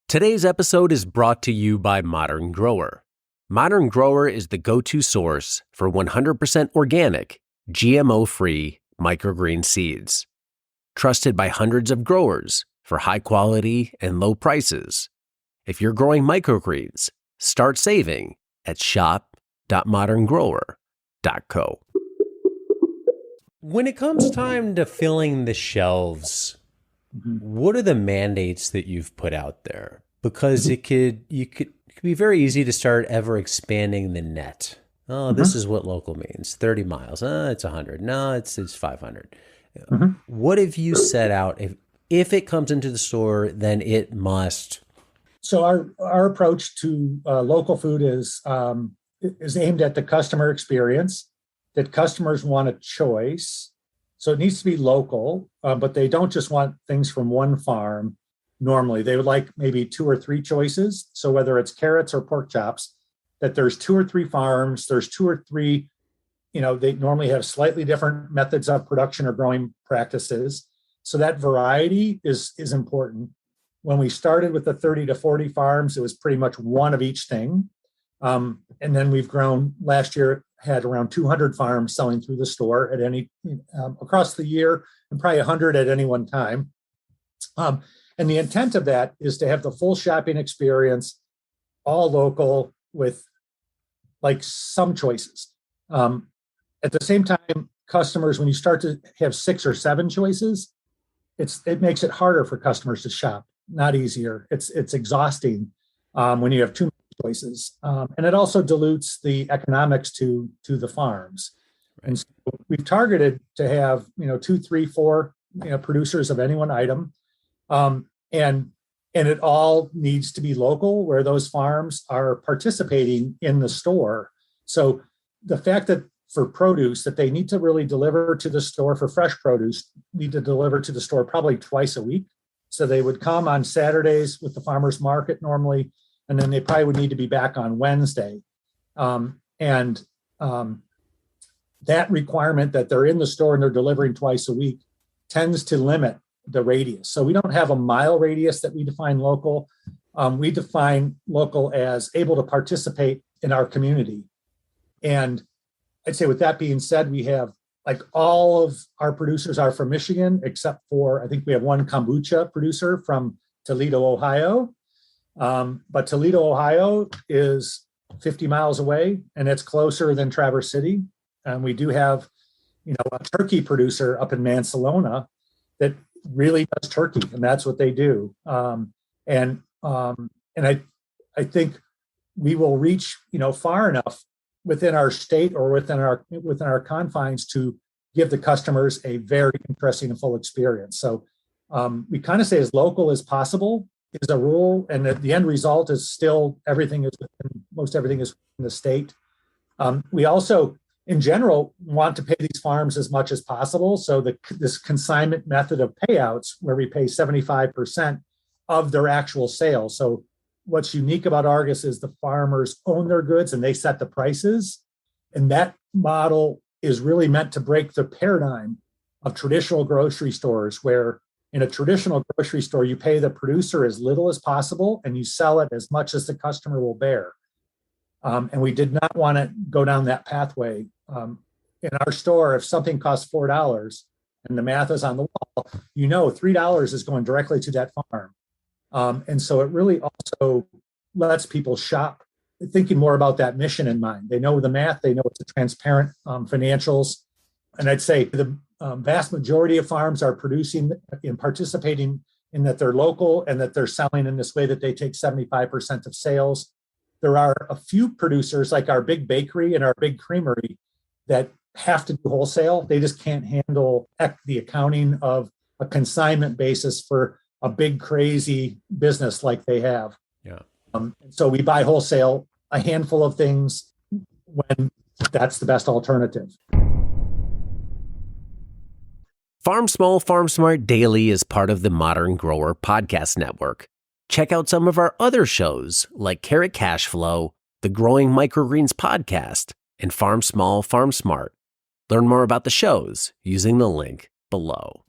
Today's episode is brought to you by Modern Grower. Modern Grower is the go-to source for 100% organic, GMO-free microgreen seeds. Trusted by hundreds of growers for high quality and low prices. If you're growing microgreens, start saving at shop.moderngrower.co. When it comes time to filling the shelves, what are the mandates that you've put out there? Because it could be very easy to start ever expanding the net. Oh, this is what local means. 30 miles. It's 100. No, it's 500. What have you set out? If it comes into the store, then it must. So our approach to local food is aimed at the customer experience, that customers want a choice. So it needs to be local, but they don't just want things from one farm. Normally, they would like maybe 2 or 3 choices. So whether it's carrots or pork chops, that there's 2 or 3 farms, there's 2 or 3, they normally have slightly different methods of production or growing practices. So that variety is important. When we started with the 30 to 40 farms, it was pretty much one of each thing. And then we've grown. Last year, had around 200 farms selling through the store at any across the year, and probably 100 at any one time. And the intent of that is to have the full shopping experience, all local, with like some choices. At the same time, customers, when you start to have 6 or 7 choices, it makes it harder for customers to shop, not easier. It's exhausting when you have too many choices. And it also dilutes the economics to the farms. Right. And so we've targeted to have, 2, 3, 4, producers of any one item. And it all needs to be local, where those farms are participating in the store. So the fact that for produce that they need to really deliver to the store, for fresh produce, need to deliver to the store probably twice a week. So they would come on Saturdays with the farmers market normally, and then they probably would need to be back on Wednesday. That requirement that they're in the store and they're delivering twice a week tends to limit the radius. So we don't have a mile radius that we define local. We define local as able to participate in our community. And I'd say, with that being said, we have like all of our producers are from Michigan, except for, I think we have one kombucha producer from Toledo, Ohio. But Toledo, Ohio is 50 miles away, and it's closer than Traverse City. And we do have, a turkey producer up in Mansalona that really does turkey, and that's what they do. And I think we will reach, far enough within our state or within our confines to give the customers a very interesting and full experience. So we kind of say as local as possible is a rule, and the end result is still most everything is within the state. We also, in general, want to pay these farms as much as possible. So this consignment method of payouts, where we pay 75% of their actual sales. So what's unique about Argus is the farmers own their goods and they set the prices. And that model is really meant to break the paradigm of traditional grocery stores, where in a traditional grocery store, you pay the producer as little as possible and you sell it as much as the customer will bear. And we did not want to go down that pathway. In our store, if something costs $4 and the math is on the wall, $3 is going directly to that farm. And so it really also lets people shop thinking more about that mission in mind. They know the math, they know it's a transparent financials. And I'd say the vast majority of farms are producing and participating in that they're local and that they're selling in this way, that they take 75% of sales. There are a few producers like our big bakery and our big creamery that have to do wholesale. They just can't handle the accounting of a consignment basis for a big, crazy business like they have. Yeah. So we buy wholesale, a handful of things, when that's the best alternative. Farm Small, Farm Smart Daily is part of the Modern Grower Podcast Network. Check out some of our other shows like Carrot Cash Flow, the Growing Microgreens Podcast, and Farm Small, Farm Smart. Learn more about the shows using the link below.